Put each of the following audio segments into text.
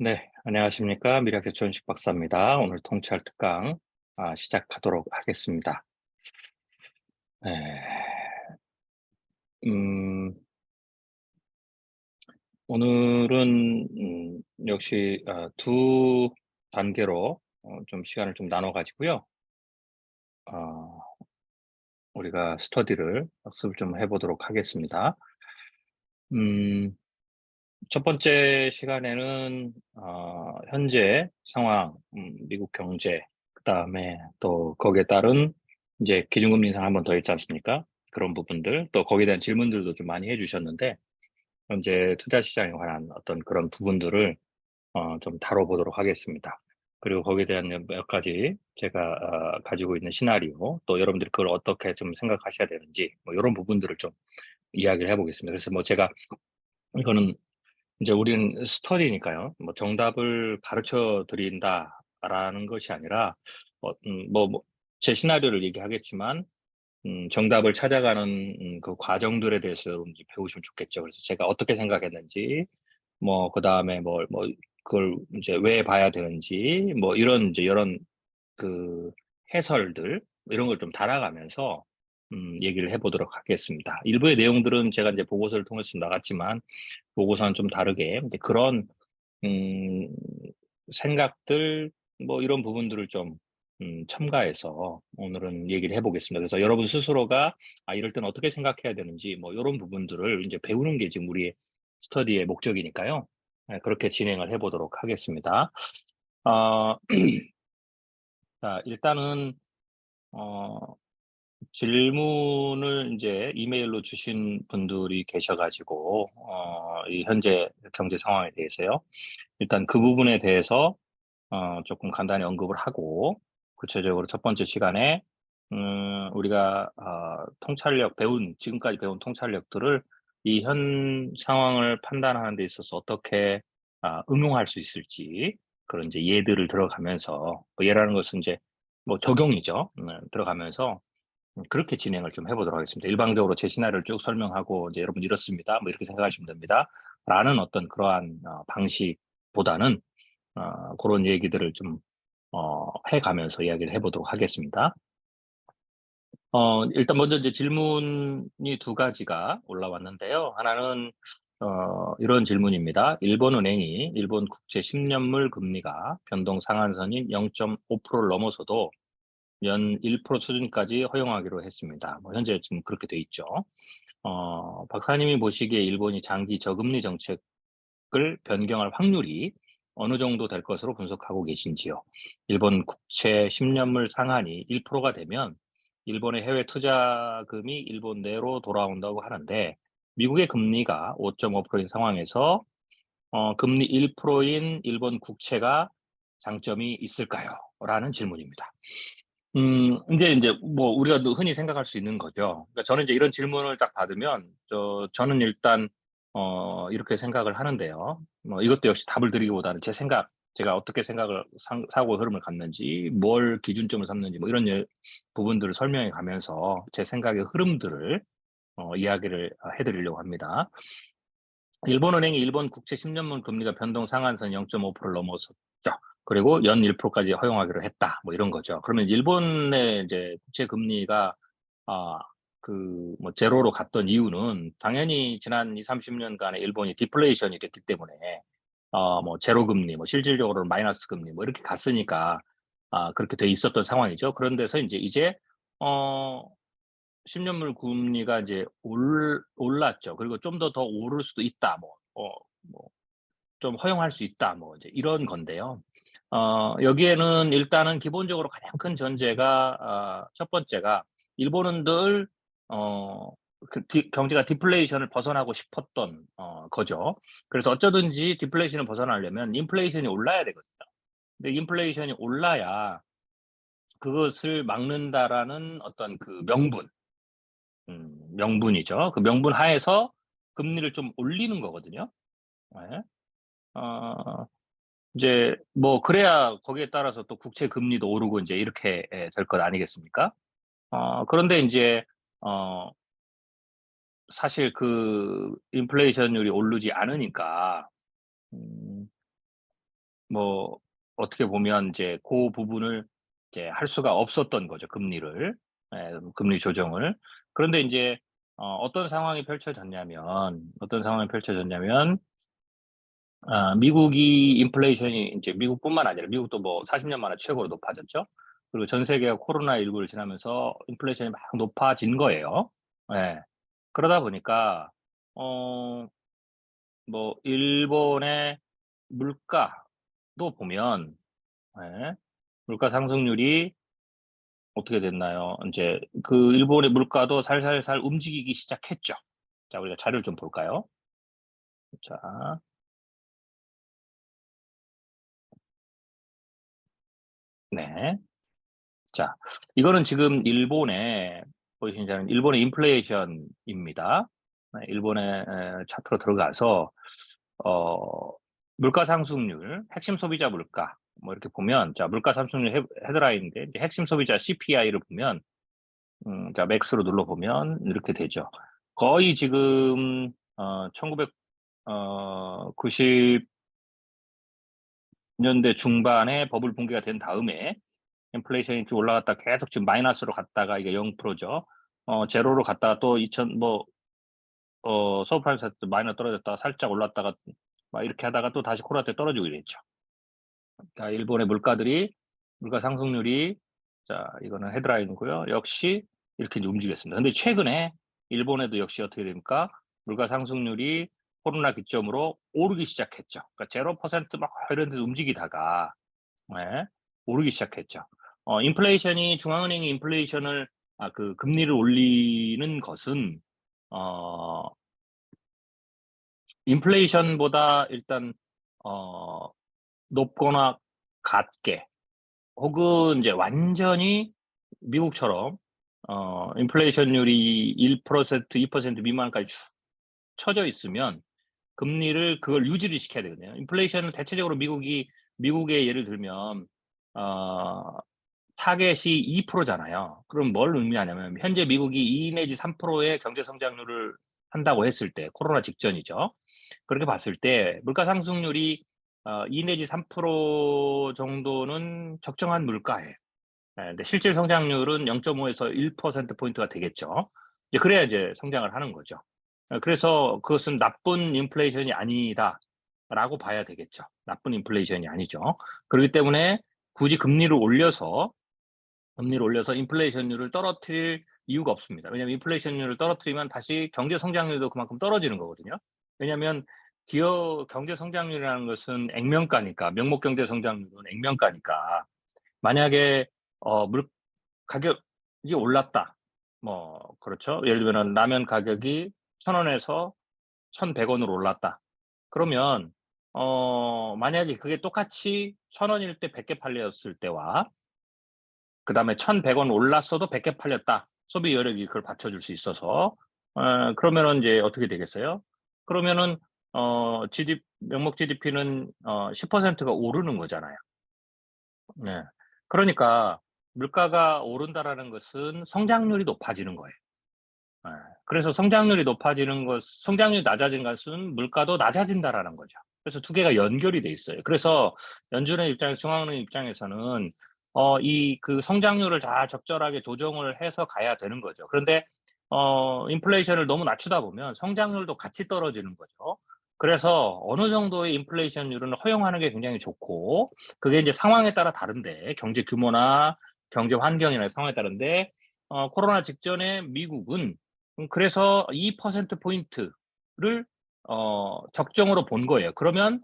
네, 안녕하십니까. 미래학교 조현식 박사입니다. 오늘 통찰 특강 시작하도록 하겠습니다. 네, 음, 오늘은 역시 두 단계로 좀 시간을 좀 나눠 가지고요. 어, 우리가 스터디를 학습을 좀 해보도록 하겠습니다. 음, 첫 번째 시간에는 현재 상황, 미국 경제, 그다음에 또 거기에 따른 이제 기준금리 인상 한 번 더 있지 않습니까? 그런 부분들, 또 거기에 대한 질문들도 좀 많이 해주셨는데, 현재 투자 시장에 관한 어떤 그런 부분들을 좀 다뤄보도록 하겠습니다. 그리고 거기에 대한 몇 가지 제가 가지고 있는 시나리오, 또 여러분들이 그걸 어떻게 좀 생각하셔야 되는지, 뭐 이런 부분들을 좀 이야기를 해보겠습니다. 그래서 뭐 제가 이거는 이제 우리는 스터디니까요. 뭐 정답을 가르쳐 드린다라는 것이 아니라 제 시나리오를 얘기하겠지만 정답을 찾아가는 그 과정들에 대해서 여러분들이 배우시면 좋겠죠. 그래서 제가 어떻게 생각했는지, 뭐 그다음에 그걸 이제 왜 봐야 되는지, 뭐 이런 이제 이런 그 해설들 이런 걸 좀 달아가면서 얘기를 해 보도록 하겠습니다. 일부의 내용들은 제가 이제 보고서를 통해서 나갔지만 보고서는 좀 다르게 근데 그런 음 생각들 뭐 이런 부분들을 좀 첨가해서 오늘은 얘기를 해 보겠습니다. 그래서 여러분 스스로가 이럴 때는 어떻게 생각해야 되는지 뭐 요런 부분들을 이제 배우는 게 지금 우리의 스터디의 목적이니까요. 그렇게 진행을 해 보도록 하겠습니다. 어 자 일단은 어 질문을 이제 이메일로 주신 분들이 계셔 가지고 이 현재 경제 상황에 대해서요. 일단 그 부분에 대해서 조금 간단히 언급을 하고 구체적으로 첫 번째 시간에 우리가 통찰력 배운 지금까지 배운 통찰력들을 이 현 상황을 판단하는 데 있어서 어떻게 응용할 수 있을지 그런 이제 예들을 들어가면서 뭐 예라는 것은 이제 뭐 적용이죠. 들어가면서 그렇게 진행을 좀 해 보도록 하겠습니다. 일방적으로 제 시나리오를 쭉 설명하고 이제 "여러분 이렇습니다." 뭐 이렇게 생각하시면 됩니다.'라는 어떤 그러한 방식보다는 고런 얘기들을 좀 해 가면서 이야기를 해 보도록 하겠습니다. 일단 먼저 이제 질문이 두 가지가 올라왔는데요. 하나는 이런 질문입니다. "일본은행이 일본 국채 10 년물 금리가 변동 상한선인 0.5%를 넘어서도 연 1% 수준까지 허용하기로 했습니다." 뭐 현재 지금 그렇게 돼 있죠. 박사님이 보시기에 일본이 장기 저금리 정책을 변경할 확률이 어느 정도 될 것으로 분석하고 계신지요? 일본 국채 10 년물 상한이 1%가 되면 일본의 해외 투자금이 일본 내로 돌아온다고 하는데 미국의 금리가 5.5%인 상황에서 금리 1%인 일본 국채가 장점이 있을까요? 라는 질문입니다. 인제 뭐 우리가 또 흔히 생각할 수 있는 거죠. 그러니까 저는 이제 이런 질문을 딱 받으면 저는 일단 이렇게 생각을 하는데요. 뭐 이것도 역시 답을 드리기보다는 제 생각, 제가 어떻게 생각을 사고 흐름을 갖는지, 뭘 기준점을 삼는지 뭐 이런 부분들을 설명해 가면서 제 생각의 흐름들을 이야기를 해 드리려고 합니다. 일본은행이 일본 국채 10 년물 금리가 변동 상한선 0.5%를 넘어섰죠. 그리고 연 1%까지 허용하기로 했다. 뭐 이런 거죠. 그러면 일본의 이제 국채 금리가 아 뭐 제로로 갔던 이유는 당연히 지난 20-30 년간의 일본이 디플레이션이 됐기 때문에 뭐 제로 금리 뭐 실질적으로는 마이너스 금리 뭐 이렇게 갔으니까 그렇게 돼 있었던 상황이죠. 그런 데서 이제 어 10 년물 금리가 이제 올랐죠. 그리고 좀 더 오를 수도 있다. 뭐 좀 허용할 수 있다. 뭐 이제 이런 건데요. 여기에는 일단은 기본적으로 가장 큰 전제가 첫 번째가 일본은 늘 어 경제가 디플레이션을 벗어나고 싶었던 거죠. 그래서 어쩌든지 디플레이션을 벗어나려면 인플레이션이 올라야 되거든요. 근데 인플레이션이 올라야 그것을 막는다라는 어떤 그 명분이죠. 그 명분 하에서 금리를 좀 올리는 거거든요. 예. 어 이제 뭐 그래야 거기에 따라서 또 국채 금리도 오르고 인제 이렇게 될 것 아니겠습니까? 그런데 인제 어 사실 그 인플레이션율이 오르지 않으니까 음 뭐 어떻게 보면 이제 그 부분을 이제 할 수가 없었던 거죠, 금리를. 금리 조정을. 그런데 인제 어떤 상황이 펼쳐졌냐면 미국이 인플레이션이 인제 미국뿐만 아니라 미국도 뭐 40년 만에 최고로 높아졌죠. 그리고 전 세계가 코로나19를 지나면서 인플레이션이 막 높아진 거예요. 예. 그러다 보니까 어 뭐 일본의 물가도 보면 예 물가 상승률이 어떻게 됐나요? 인제 그 일본의 물가도 살살살 움직이기 시작했죠. 자, 우리가 자료를 좀 볼까요? 자, 네. 자, 이거는 지금 일본의 보이시는 자는 일본의 인플레이션입니다. 네, 일본의 차트로 들어가서 어 물가 상승률, 핵심 소비자 물가 뭐 이렇게 보면 자 물가 상승률 헤드라인인데 이제 핵심 소비자 CPI를 보면 자 맥스로 눌러 보면 이렇게 되죠. 거의 지금 1900 90 년대 중반에 버블 붕괴가 된 다음에 인플레이션이 쭉 올라갔다가 계속 지금 마이너스로 갔다가 이게 0%죠. 제로로 갔다가 또 2000 뭐 서브프라임 사태 때 마이너스 떨어졌다가 살짝 올랐다가 막 이렇게 하다가 또 다시 코로나 때 떨어지고 이랬죠. 그러니까 일본의 물가 상승률이 자 이거는 헤드라인이고요. 역시 이렇게 이제 움직였습니다. 근데 최근에 일본에도 역시 어떻게 됩니까? 물가 상승률이 코로나 기점으로 오르기 시작했죠. 그러니까 0%막 이런 데서 움직이다가 예 오르기 시작했죠. 인플레이션이 중앙은행이 인플레이션을 그 금리를 올리는 것은 어 인플레이션보다 일단 어 높거나 같게 혹은 이제 완전히 미국처럼 인플레이션율이 1% 2% 미만까지 쭉 쳐져 있으면 금리를 그걸 유지를 시켜야 되거든요. 인플레이션은 대체적으로 미국의 예를 들면 어 타겟이 2% 잖아요. 그럼 뭘 의미하냐면 현재 미국이 2 내지 3%의 경제 성장률을 한다고 했을 때 코로나 직전이죠. 그렇게 봤을 때 물가 상승률이 2 내지 3% 정도는 적정한 물가예요. 근데 실질 성장률은 0.5에서 1% 포인트가 되겠죠. 이제 그래야 이제 성장을 하는 거죠. 그래서 그것은 '나쁜 인플레이션이 아니다.'라고 봐야 되겠죠. 나쁜 인플레이션이 아니죠. 그렇기 때문에 굳이 금리를 올려서 인플레이션율을 떨어뜨릴 이유가 없습니다. 왜냐하면 인플레이션율을 떨어뜨리면 다시 경제 성장률도 그만큼 떨어지는 거거든요. 왜냐하면 기업 경제 성장률이라는 것은 액면가니까 명목 경제 성장률은 액면가니까 만약에 물 가격이 올랐다. 뭐 그렇죠. 예를 들면은 라면 가격이 1,000원에서 1,100원으로 올랐다. 그러면 만약에 그게 똑같이 1,000원일 때 100개 팔렸을 때와 그다음에 1,100원 올랐어도 100개 팔렸다. 소비 여력이 그걸 받쳐줄 수 있어서. 그러면은 인제 어떻게 되겠어요? 그러면은 명목 GDP는 10%가 오르는 거잖아요. 네. 그러니까 물가가 오른다라는 것은 성장률이 높아지는 거예요. 예. 그래서 성장률이 낮아진 것은 물가도 낮아진다라는 거죠. 그래서 두 개가 연결이 돼 있어요. 그래서 연준의 입장에서 중앙은행 입장에서는 그 성장률을 잘 적절하게 조정을 해서 가야 되는 거죠. 그런데 인플레이션을 너무 낮추다 보면 성장률도 같이 떨어지는 거죠. 그래서 어느 정도의 인플레이션율은 허용하는 게 굉장히 좋고 그게 인제 상황에 따라 다른데 경제 규모나 경제 환경이나 상황에 따른데 코로나 직전에 미국은 그래서 2% 포인트를 적정으로 본 거예요. 그러면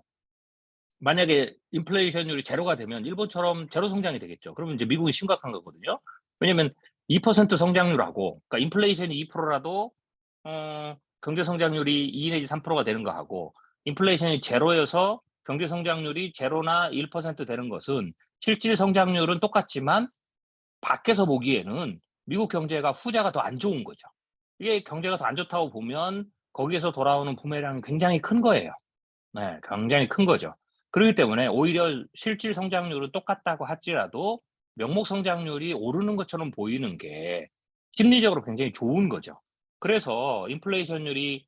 만약에 인플레이션율이 제로가 되면 일본처럼 제로 성장이 되겠죠. 그러면 이제 미국이 심각한 거거든요. 왜냐면 2% 성장률하고 그러니까 인플레이션이 2% 라도 경제 성장률이 2 내지 3%가 되는 거하고 인플레이션이 제로여서 경제 성장률이 제로나 1% 되는 것은 실질 성장률은 똑같지만 밖에서 보기에는 미국 경제가 후자가 더 안 좋은 거죠. 이게 경제가 더 안 좋다고 보면 거기에서 돌아오는 부메랑이 굉장히 큰 거예요. 네. 굉장히 큰 거죠. 그러기 때문에 오히려 실질 성장률은 똑같다고 할지라도 명목 성장률이 오르는 것처럼 보이는 게 심리적으로 굉장히 좋은 거죠. 그래서 인플레이션율이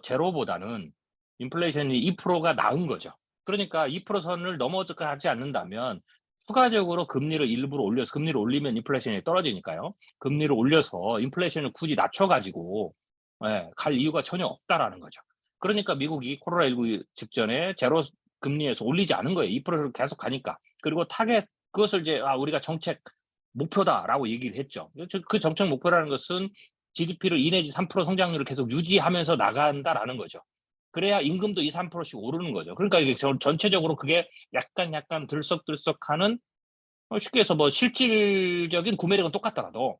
제로보다는 인플레이션이 2%가 나은 거죠. 그러니까 2% 선을 넘어가지 않는다면 추가적으로 금리를 일부러 올려서, 금리를 올리면 인플레이션이 떨어지니까요. 금리를 올려서 인플레이션을 굳이 낮춰 가지고 갈 이유가 전혀 없다라는 거죠. 그러니까 미국이 코로나19 직전에 제로 금리에서 올리지 않은 거예요. 2%를 계속 가니까. 그리고 타겟, 그것을 이제 우리가 정책 목표다라고 얘기를 했죠. 그 정책 목표라는 것은 GDP를 2 내지 3% 성장률을 계속 유지하면서 나간다라는 거죠. 그래야 임금도 2-3%씩 오르는 거죠. 그러니까 이게 전체적으로 그게 약간 들썩들썩하는, 쉽게 해서 뭐 실질적인 구매력은 똑같더라도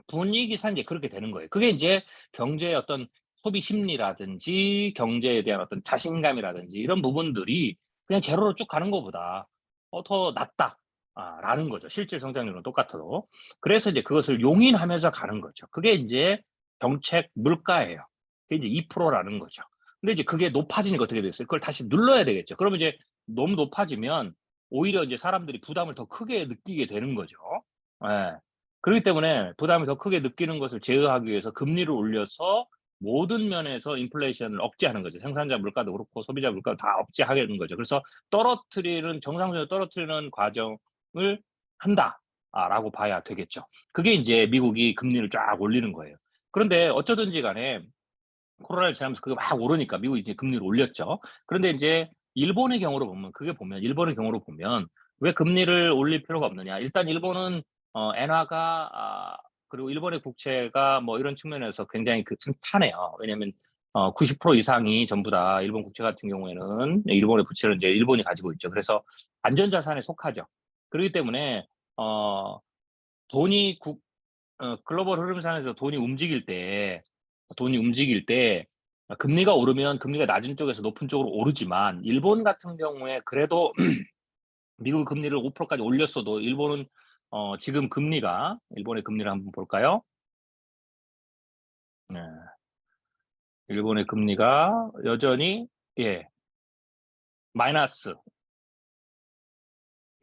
분위기상 이제 그렇게 되는 거예요. 그게 인제 경제의 어떤 소비 심리라든지 경제에 대한 어떤 자신감이라든지 이런 부분들이 그냥 제로로 쭉 가는 것보다 더 낫다, 라는 거죠, 실질 성장률은 똑같아도. 그래서 이제 그것을 용인하면서 가는 거죠. 그게 인제 정책 물가예요. 그게 이제 2% 라는 거죠. 근데 이제 그게 높아지니까 어떻게 됐어요? 그걸 다시 눌러야 되겠죠. 그러면 이제 너무 높아지면 오히려 이제 사람들이 부담을 더 크게 느끼게 되는 거죠. 예. 그렇기 때문에 부담을 더 크게 느끼는 것을 제어하기 위해서 금리를 올려서 모든 면에서 인플레이션을 억제하는 거죠. 생산자 물가도 그렇고 소비자 물가도 다 억제하려는 거죠. 그래서 정상 수준으로 떨어뜨리는 과정을 한다, 라고 봐야 되겠죠. 그게 인제 미국이 금리를 쫙 올리는 거예요. 그런데 어쩌든지 간에 코로나를 지나면서 그게 막 오르니까 미국이 이제 금리를 올렸죠. 그런데 인제 일본의 경우로 보면 왜 금리를 올릴 필요가 없느냐. 일단 일본은 엔화가, 그리고 일본의 국채가 뭐 이런 측면에서 굉장히 튼튼해요. 왜냐면 90% 이상이 전부 다 일본 국채 같은 경우에는, 일본의 부채를 인제 일본이 가지고 있죠. 그래서 안전 자산에 속하죠. 그러기 때문에 어 돈이 글로벌 흐름상에서 돈이 움직일 때 금리가 오르면 금리가 낮은 쪽에서 높은 쪽으로 오르지만, 일본 같은 경우에 그래도 미국 금리를 5% 까지 올렸어도 일본은 지금 금리가, 일본의 금리를 한번 볼까요? 네. 일본의 금리가 여전히, 예, 마이너스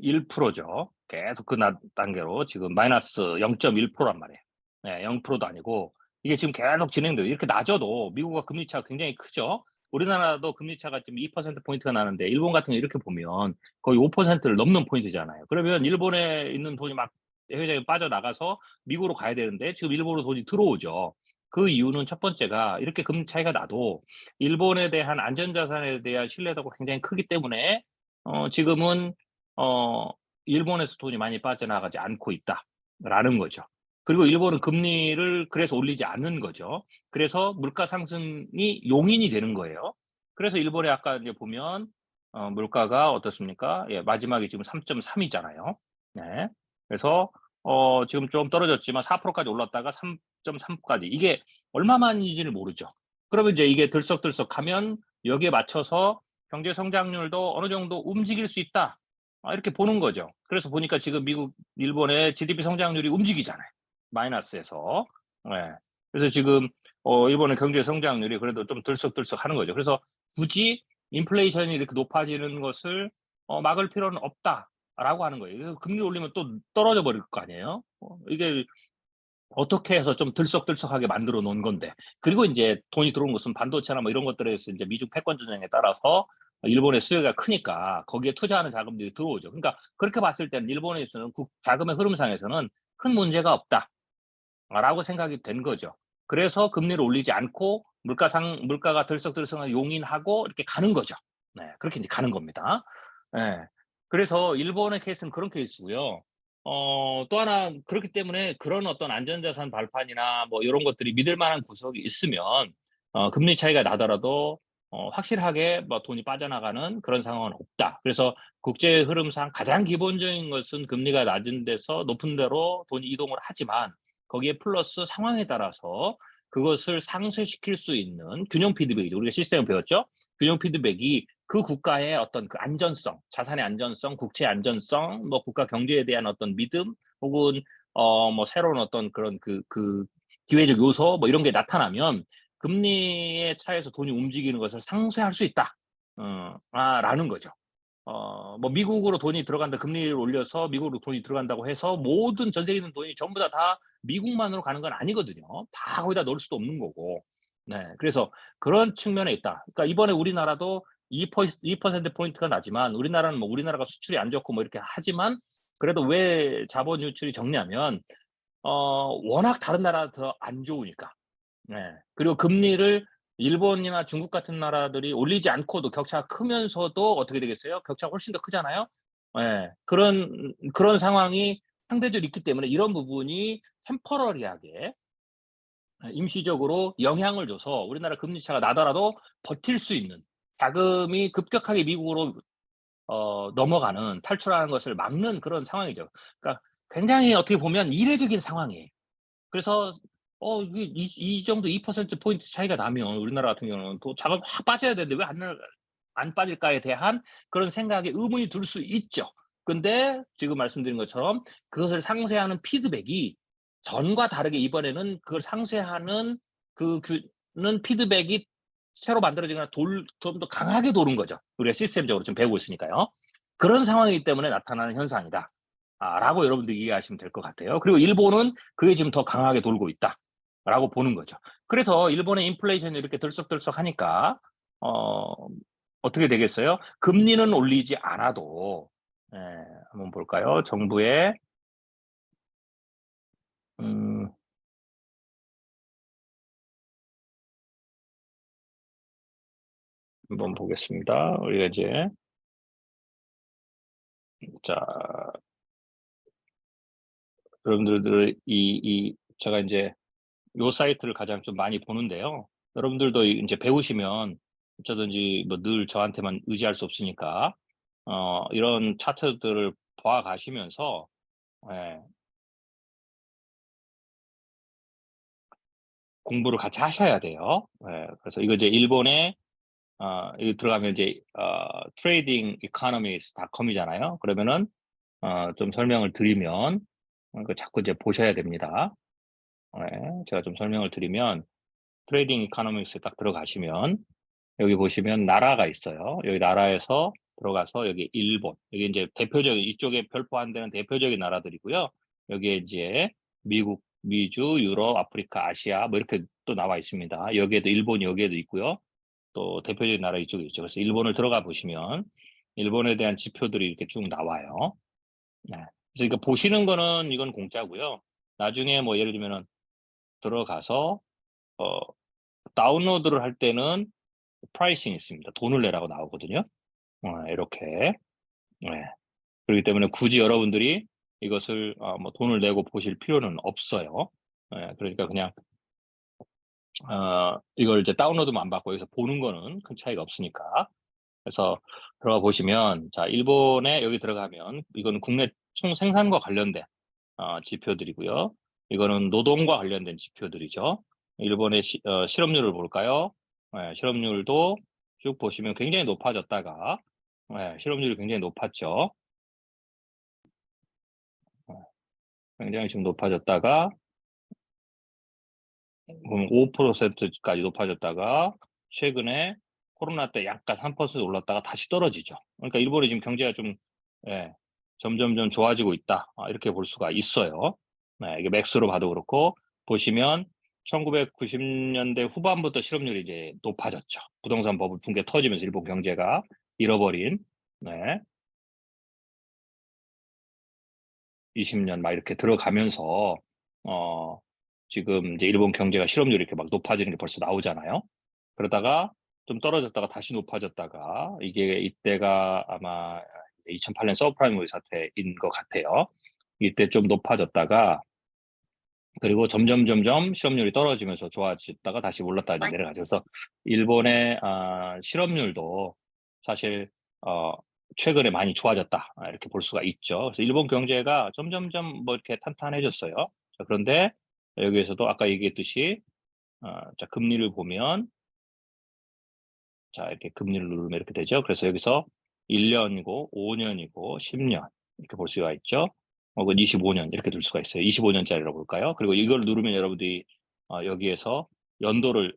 1%죠. 계속 그 단계로 지금 마이너스 0.1%란 말이에요. 네, 0%도 아니고 이게 지금 계속 진행돼요. 이렇게 낮아도 미국과 금리 차가 굉장히 크죠. 우리나라도 금리 차가 지금 2% 포인트가 나는데 일본 같은 경우 이렇게 보면 거의 5%를 넘는 포인트잖아요. 그러면 일본에 있는 돈이 막 해외자금이 빠져나가서 미국으로 가야 되는데 지금 일본으로 돈이 들어오죠. 그 이유는 첫 번째가 이렇게 금리 차이가 나도 일본에 대한 안전자산에 대한 신뢰도가 굉장히 크기 때문에 지금은 어 일본에서 돈이 많이 빠져나가지 않고 있다라는 거죠. 그리고 일본은 금리를 그래서 올리지 않는 거죠. 그래서 물가 상승이 용인이 되는 거예요. 그래서 일본에 아까 이제 보면 물가가 어떻습니까? 예, 마지막에 지금 3.3 이잖아요. 네. 그래서 지금 좀 떨어졌지만 4% 까지 올랐다가 3.3 까지, 이게 얼마만인지를 모르죠. 그러면 이제 이게 들썩들썩하면 여기에 맞춰서 경제 성장률도 어느 정도 움직일 수 있다, 이렇게 보는 거죠. 그래서 보니까 지금 미국, 일본의 GDP 성장률이 움직이잖아요, 마이너스에서. 예. 그래서 지금 일본의 경제 성장률이 그래도 좀 들썩들썩하는 거죠. 그래서 굳이 인플레이션이 이렇게 높아지는 것을 막을 필요는 없다라고 하는 거예요. 그래서 금리 올리면 또 떨어져 버릴 거 아니에요. 이게 어떻게 해서 좀 들썩들썩하게 만들어 놓은 건데. 그리고 인제 돈이 들어오는 것은 반도체나 뭐 이런 것들에서 인제 미중 패권 전쟁에 따라서 일본의 수요가 크니까 거기에 투자하는 자금들이 들어오죠. 그러니까 그렇게 봤을 때는 일본에서는 자금의 흐름상에서는 '큰 문제가 없다.'라고 생각이 된 거죠. 그래서 금리를 올리지 않고 물가가 들썩들썩하게 용인하고 이렇게 가는 거죠. 네. 그렇게 인제 가는 겁니다. 예. 그래서 일본의 케이스는 그런 케이스고요. 또 하나, 그렇기 때문에 그런 어떤 안전자산 발판이나 뭐 요런 것들이 믿을 만한 구석이 있으면 금리 차이가 나더라도 확실하게 뭐 돈이 빠져나가는 그런 상황은 없다. 그래서 국제 흐름상 가장 기본적인 것은 금리가 낮은 데서 높은 데로 돈이 이동을 하지만 거기에 플러스 상황에 따라서 그것을 상쇄시킬 수 있는 균형 피드백이죠. 우리가 시스템을 배웠죠. 균형 피드백이 그 국가의 어떤 그 안전성, 자산의 안전성, 국채의 안전성, 뭐 국가 경제에 대한 어떤 믿음, 혹은 뭐 새로운 어떤 그런 기회적 요소 뭐 이런 게 나타나면 금리의 차에서 돈이 움직이는 것을 상쇄할 수 있다. 라는 거죠. 뭐 미국으로 돈이 들어간다, 금리를 올려서 미국으로 돈이 들어간다고 해서 모든 전 세계에 있는 돈이 전부 다 미국만으로 가는 건 아니거든요. 다 거기다 넣을 수도 없는 거고. 네. 그래서 그런 측면에 있다. 그러니까 이번에 우리나라도 2% 포인트가 나지만 우리나라는 뭐 우리나라가 수출이 안 좋고 뭐 이렇게 하지만 그래도 왜 자본 유출이 적냐면 워낙 다른 나라 더 안 좋으니까. 네. 그리고 금리를 일본이나 중국 같은 나라들이 올리지 않고도 격차가 크면서도 어떻게 되겠어요? 격차가 훨씬 더 크잖아요. 예. 그런 상황이 상대적으로 있기 때문에 이런 부분이 템퍼러리하게 임시적으로 영향을 줘서 우리나라 금리 차가 나더라도 버틸 수 있는 자금이 급격하게 미국으로 넘어가는 탈출하는 것을 막는 그런 상황이죠. 그러니까 굉장히 어떻게 보면 이례적인 상황이에요. 그래서 이게 이 정도 2% 포인트 차이가 나면 우리나라 같은 경우는 또 자금 확 빠져야 되는데 왜 안 빠질까에 대한 그런 생각에 의문이 들 수 있죠. 근데 지금 말씀드린 것처럼 그것을 상쇄하는 피드백이 전과 다르게 이번에는 그걸 상쇄하는 는 피드백이 새로 만들어지거나 좀 더 강하게 도는 거죠. 우리가 시스템적으로 지금 배우고 있으니까요. 그런 상황이기 때문에 나타나는 현상이다. 라고 여러분들이 이해하시면 될 것 같아요. 그리고 일본은 그게 지금 더 강하게 돌고 있다라고 보는 거죠. 그래서 일본의 인플레이션이 이렇게 들썩들썩하니까 어 어떻게 되겠어요? 금리는 올리지 않아도 예 한번 볼까요? 정부의 음 한번 보겠습니다. 우리가 이제 자 여러분들의 이 제가 인제 요 사이트를 가장 좀 많이 보는데요. 여러분들도 인제 배우시면 어쩌든지 뭐 늘 저한테만 의지할 수 없으니까 이런 차트들을 봐 가시면서 예 공부를 같이 하셔야 돼요. 예. 그래서 이거 이제 일본의 여기 들어가면 이제 tradingeconomics.com이잖아요. 그러면은 좀 설명을 드리면 그 자꾸 이제 보셔야 됩니다. 예. 제가 좀 설명을 드리면 트레이딩 이코노믹스에 딱 들어가시면 여기 보시면 나라가 있어요. 여기 나라에서 들어가서 여기 일본, 여기 인제 대표적인 이쪽에 별표 안 되는 대표적인 나라들이고요. 여기에 이제 미국, 미주, 유럽, 아프리카, 아시아 뭐 이렇게 또 나와 있습니다. 여기에도 일본이 여기에도 있고요. 또 대표적인 나라 이쪽에 있죠. 그래서 일본을 들어가 보시면 일본에 대한 지표들이 이렇게 쭉 나와요. 네. 그래서 이거 보시는 거는 이건 공짜고요. 나중에 뭐 예를 들면은 들어가서 어 다운로드를 할 때는 프라이싱이 있습니다. 돈을 내라고 나오거든요. 이렇게. 네. 그렇기 때문에 굳이 여러분들이 이것을 뭐 돈을 내고 보실 필요는 없어요. 예. 그러니까 그냥 이걸 이제 다운로드만 안 받고 여기서 보는 거는 큰 차이가 없으니까. 그래서 들어가 보시면 자 일본에 여기 들어가면 이거는 국내 총 생산과 관련된 지표들이고요. 이거는 노동과 관련된 지표들이죠. 일본의 실업률을 볼까요? 예, 실업률도 쭉 보시면 굉장히 높아졌다가 예, 실업률이 굉장히 높았죠. 어, 굉장히 지금 높아졌다가 5%까지 높아졌다가 최근에 코로나 때 약간 3% 올랐다가 다시 떨어지죠. 그러니까 일본이 지금 경제가 좀 예, 점점점 좋아지고 있다. 이렇게 볼 수가 있어요. 네, 이게 맥스로 봐도 그렇고 보시면 1990 년대 후반부터 실업률이 이제 높아졌죠. 부동산 버블 붕괴 터지면서 일본 경제가 잃어버린 네. 20년 막 이렇게 들어가면서 어 지금 이제 일본 경제가 실업률이 이렇게 막 높아지는 게 벌써 나오잖아요. 그러다가 좀 떨어졌다가 다시 높아졌다가 이게 이때가 아마 2008년 서브프라임 사태인 것 같아요. 이때 좀 높아졌다가 그리고 점점 실업률이 떨어지면서 좋아졌다가 다시 올랐다가 이제 내려가죠. 그래서 일본의 실업률도 사실 어 최근에 많이 좋아졌다. 이렇게 볼 수가 있죠. 그래서 일본 경제가 점점점 뭐 이렇게 탄탄해졌어요. 자 그런데 여기에서도 아까 얘기했듯이 자 금리를 보면 자 이렇게 금리를 누르면 이렇게 되죠. 그래서 여기서 1 년이고 5 년이고 10년 이렇게 볼 수가 있죠. 혹은 25년 이렇게 둘 수가 있어요. 25 년짜리라고 볼까요? 그리고 이걸 누르면 여러분들이 여기에서 연도를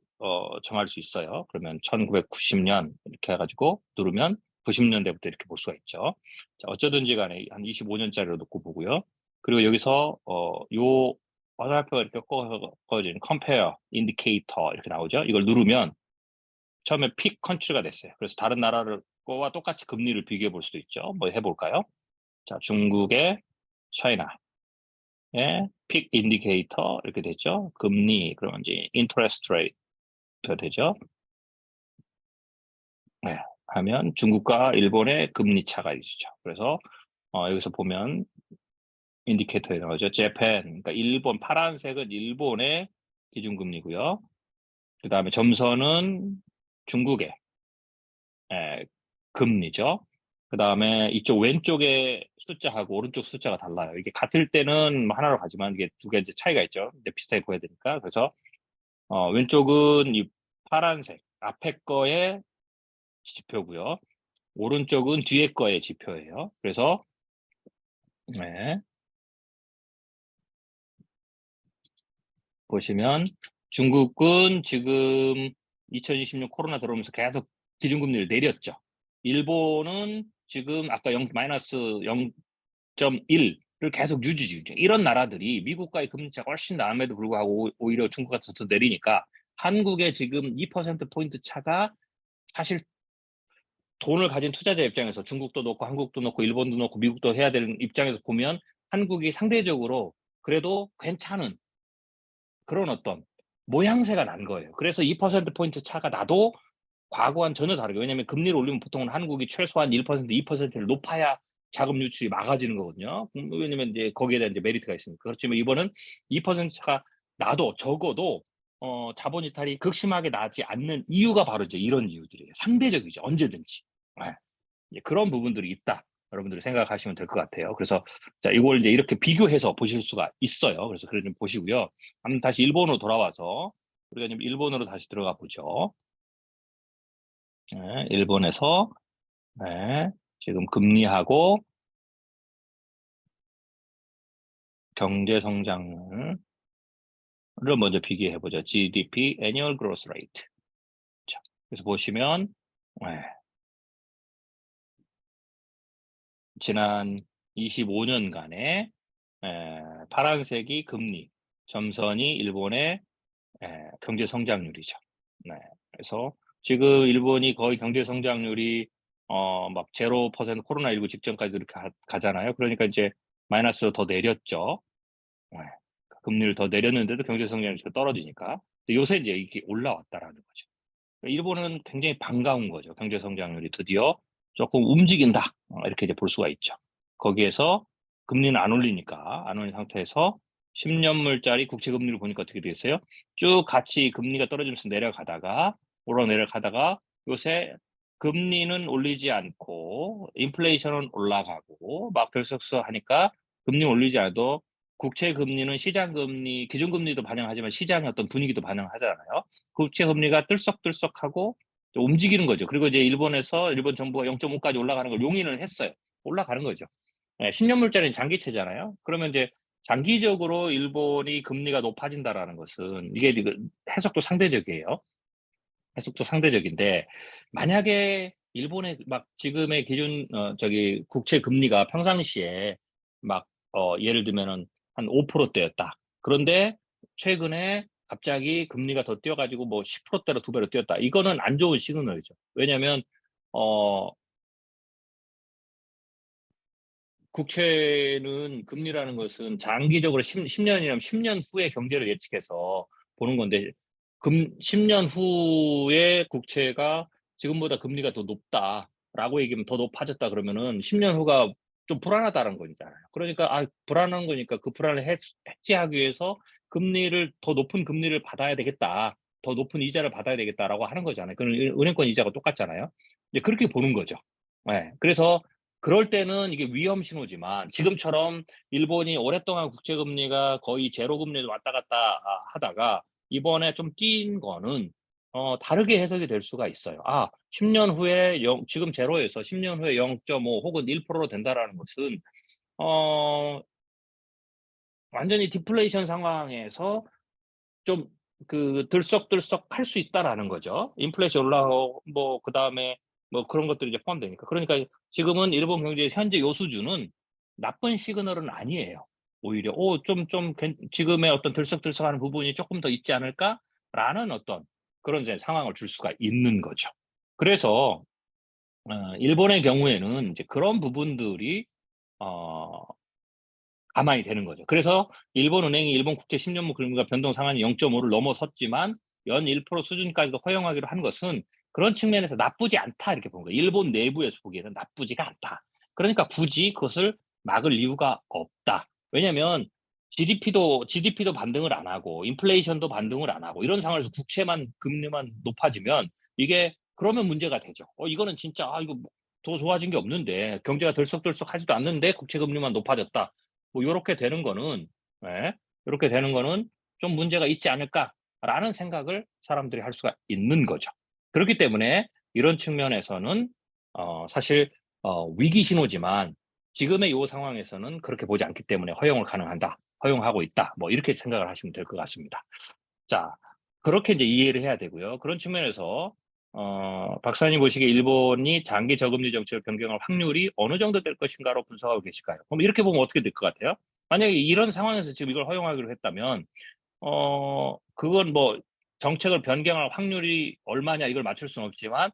정할 수 있어요. 그러면 1990년 이렇게 해 가지고 누르면 90 년대부터 이렇게 볼 수가 있죠. 자 어쩌든지 간에 한 25 년짜리로 놓고 보고요. 그리고 여기서 요 화살표가 이렇게 꺾어진 compare indicator 이렇게 나오죠. 이걸 누르면 처음에 픽 컨트리가 됐어요. 그래서 다른 나라를 거와 똑같이 금리를 비교해 볼 수도 있죠. 뭐 해 볼까요? 자, 중국의 차이나의 픽 인디케이터 이렇게 됐죠. 금리 그러면 이제 인터레스트 레이트가 되죠. 네. 하면 중국과 일본의 금리 차가 있죠. 그래서 여기서 보면 인디케이터에 나오죠. 재팬, 그러니까 일본, 파란색은 일본의 기준금리고요. 그다음에 점선은 중국의 금리죠. 그다음에 이쪽 왼쪽의 숫자하고 오른쪽 숫자가 달라요. 이게 같을 때는 뭐 하나로 가지만 이게 두 개 이제 차이가 있죠. 이제 비슷하게 보여야 되니까. 그래서 왼쪽은 이 파란색 앞에 거의 지표고요. 오른쪽은 뒤에 거의 지표예요. 그래서 네, 보시면 중국은 지금 2020년 코로나 들어오면서 계속 기준금리를 내렸죠. 일본은 지금 아까 마이너스 0.1를 계속 유지 중이죠. 이런 나라들이 미국과의 금리차가 훨씬 남에도 불구하고 오히려 중국가 더 내리니까 한국의 지금 2%포인트 차가 사실 돈을 가진 투자자 입장에서 중국도 넣고 한국도 넣고 일본도 넣고 미국도 해야 되는 입장에서 보면 한국이 상대적으로 그래도 괜찮은 그런 어떤 모양새가 난 거예요. 그래서 2%포인트 차가 나도 과거와는 전혀 다르게, 왜냐하면 금리를 올리면 보통은 한국이 최소한 1%, 2%를 높아야 자금 유출이 막아지는 거거든요. 왜냐면 이제 거기에 대한 이제 메리트가 있으니까. 그렇지만 이번은 2% 차가 나도 적어도 자본 이탈이 극심하게 나지 않는 이유가 바로 이제 이런 이유들이에요. 상대적이죠. 언제든지. 그런 부분들이 있다. 여러분들이 생각하시면 될 것 같아요. 그래서 자, 이걸 이제 이렇게 비교해서 보실 수가 있어요. 그래서 그걸 좀 보시고요. 한번 다시 일본으로 돌아와서 우리가 지금 일본으로 다시 들어가 보죠. 네, 일본에서 네, 지금 금리하고 경제 성장률을 먼저 비교해 보죠. GDP Annual Growth Rate. 자, 그래서 보시면 네, 지난 25년간의 파란색이 금리, 점선이 일본의 경제 성장률이죠. 네. 그래서 지금 일본이 거의 경제 성장률이 막 0% 코로나19 직전까지 이렇게 가잖아요. 그러니까 이제 마이너스로 더 내렸죠. 네. 금리를 더 내렸는데도 경제 성장률이 떨어지니까. 요새 이제 이게 올라왔다라는 거죠. 일본은 굉장히 반가운 거죠. 경제 성장률이 드디어 조금 움직인다. 이렇게 이제 볼 수가 있죠. 거기에서 금리는 안 올리니까, 안 올린 상태에서 10년물짜리 국채 금리를 보니까 어떻게 되겠어요? 쭉 같이 금리가 떨어지면서 내려가다가 오르내려가다가 요새 금리는 올리지 않고 인플레이션은 올라가고 막 들썩하니까 금리 올리지 않아도 국채 금리는 시장 금리, 기준 금리도 반영하지만 시장의 어떤 분위기도 반영하잖아요. 국채 금리가 들썩들썩하고 움직이는 거죠. 그리고 이제 일본 정부가 0.5까지 올라가는 걸 용인을 했어요. 올라가는 거죠. 10년물짜리는 장기채잖아요. 그러면 이제 장기적으로 일본이 금리가 높아진다라는 것은 이게 해석도 상대적이에요. 해석도 상대적인데 만약에 일본의 막 지금의 기준 국채 금리가 평상시에 막 예를 들면은 한 5%대였다. 그런데 최근에 갑자기 금리가 더 뛰어가지고 뭐 10%대로 2배로 뛰었다. 이거는 안 좋은 시그널이죠. 왜냐하면 어, 국채는 금리라는 것은 장기적으로 10년이면 10년 후의 경제를 예측해서 보는 건데 10년 후의 국채가 지금보다 금리가 더 높다라고 얘기하면 더 높아졌다 그러면은 10년 후가 좀 불안하다는 거잖아요. 그러니까 불안한 거니까 그 불안을 해지하기 위해서 금리를 더 높은 금리를 받아야 되겠다. 더 높은 이자를 받아야 되겠다라고 하는 거잖아요. 그는 은행권 이자가 똑같잖아요. 이제 그렇게 보는 거죠. 네. 그래서 그럴 때는 이게 위험 신호지만 지금처럼 일본이 오랫동안 국채 금리가 거의 제로 금리로 왔다 갔다 하다가 이번에 좀 뛴 거는 다르게 해석이 될 수가 있어요. 10년 후에 지금 제로에서 10년 후에 0.5 혹은 1%로 된다라는 것은 어 완전히 디플레이션 상황에서 좀 들썩들썩할 수 있다라는 거죠. 인플레이션 올라가고 뭐 그다음에 뭐 그런 것들이 이제 포함되니까. 그러니까 지금은 일본 경제의 현재 요 수준은 나쁜 시그널은 아니에요. 오히려 지금의 어떤 들썩들썩하는 부분이 조금 더 있지 않을까?'라는 어떤 그런 이제 상황을 줄 수가 있는 거죠. 그래서 일본의 경우에는 이제 그런 부분들이 어 가만히 되는 거죠. 그래서 일본은행이 일본 국채 10 년물 금리가 변동 상한이 0.5를 넘어섰지만 연 1% 수준까지도 허용하기로 한 것은 그런 측면에서 '나쁘지 않다.' 이렇게 본 거예요. 일본 내부에서 보기에는 '나쁘지가 않다.' 그러니까 굳이 그것을 막을 이유가 없다. 왜냐면 GDP도 반등을 안 하고 인플레이션도 반등을 안 하고 이런 상황에서 국채만 금리만 높아지면 이게 그러면 문제가 되죠. 이거는 진짜 '아 이거 뭐 더 좋아진 게 없는데 경제가 들썩들썩하지도 않는데 국채 금리만 높아졌다.' 뭐 요렇게 되는 거는 예 요렇게 되는 거는 '좀 문제가 있지 않을까.'라는 생각을 사람들이 할 수가 있는 거죠. 그렇기 때문에 이런 측면에서는 사실 위기 신호지만 지금의 요 상황에서는 그렇게 보지 않기 때문에 '허용을 가능하다. 허용하고 있다.' 뭐 이렇게 생각을 하시면 될 것 같습니다. 자 그렇게 이제 이해를 해야 되고요. 그런 측면에서 박사님 보시기에 일본이 장기 저금리 정책을 변경할 확률이 어느 정도 될 것인가로 분석하고 계실까요? 그럼 이렇게 보면 어떻게 될 것 같아요? 만약에 이런 상황에서 지금 이걸 허용하기로 했다면 그건 뭐 정책을 변경할 확률이 얼마냐 이걸 맞출 수는 없지만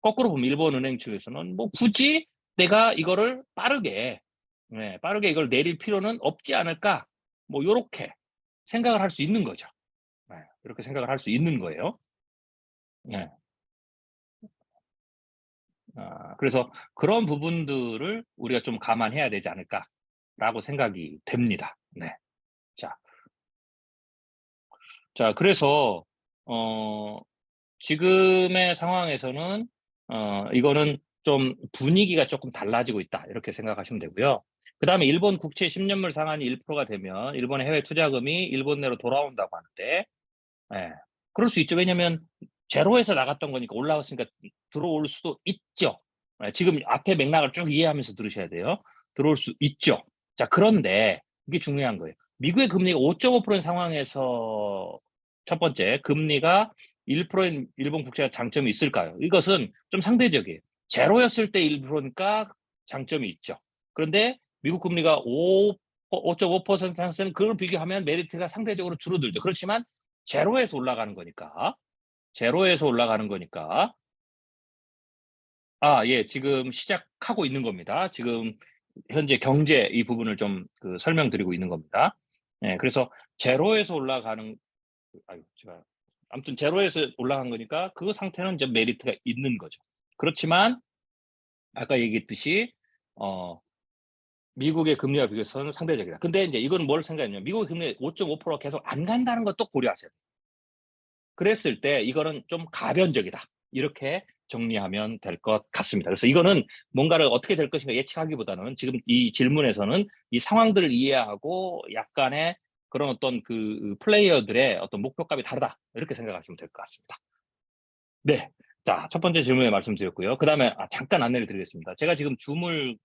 거꾸로 보면 일본 은행 측에서는 뭐 '굳이 내가 이거를 빠르게 빠르게 이걸 내릴 필요는 없지 않을까?' 뭐 요렇게 생각을 할 수 있는 거죠. 네. 이렇게 생각을 할 수 있는 거예요. 네. 그래서 '그런 부분들을 우리가 좀 감안해야 되지 않을까.'라고 생각이 됩니다. 네. 자 그래서 어 지금의 상황에서는 이거는 좀 '분위기가 쪼끔 달라지고 있다.' 이렇게 생각하시면 되고요. 그다음에 일본 국채 10 년물 상한이 1%가 되면 일본의 해외 투자금이 일본 내로 돌아온다고 하는데 예. 그럴 수 있죠. 왜냐면 제로에서 나갔던 거니까 올라왔으니까 들어올 수도 있죠. 예 지금 앞에 맥락을 쭉 이해하면서 들으셔야 돼요. 들어올 수 있죠. 자 그런데 이게 중요한 거예요. 미국의 금리가 5.5%인 상황에서 첫 번째 금리가 1%인 일본 국채가 장점이 있을까요? 이것은 좀 상대적이에요. 제로였을 때 1%니까 장점이 있죠. 그런데 미국 금리가 5.5% 상승 그걸 비교하면 메리트가 상대적으로 줄어들죠. 그렇지만 제로에서 올라가는 거니까. 제로에서 올라가는 거니까. 예. 지금 시작하고 있는 겁니다. 지금 현재 경제 이 부분을 좀 설명드리고 있는 겁니다. 예. 그래서 제로에서 올라가는 아유 제가 아무튼 제로에서 올라간 거니까 그 상태는 이제 메리트가 있는 거죠. 그렇지만 아까 얘기했듯이 어 미국의 금리와 비교해서는 상대적이다. 근데 인제 이거는 뭘 생각했냐면 미국의 금리 5.5%가 계속 안 간다는 것도 고려하셔야 돼요. 그랬을 때 이거는 좀 가변적이다. 이렇게 정리하면 될 것 같습니다. 그래서 이거는 뭔가를 어떻게 될 것인가 예측하기보다는 지금 이 질문에서는 이 상황들을 이해하고 약간의 그런 어떤 플레이어들의 어떤 목표값이 다르다. 이렇게 생각하시면 될 것 같습니다. 네. 자 첫 번째 질문에 말씀드렸고요. 그다음에 잠깐 안내를 드리겠습니다. 제가 지금 줌을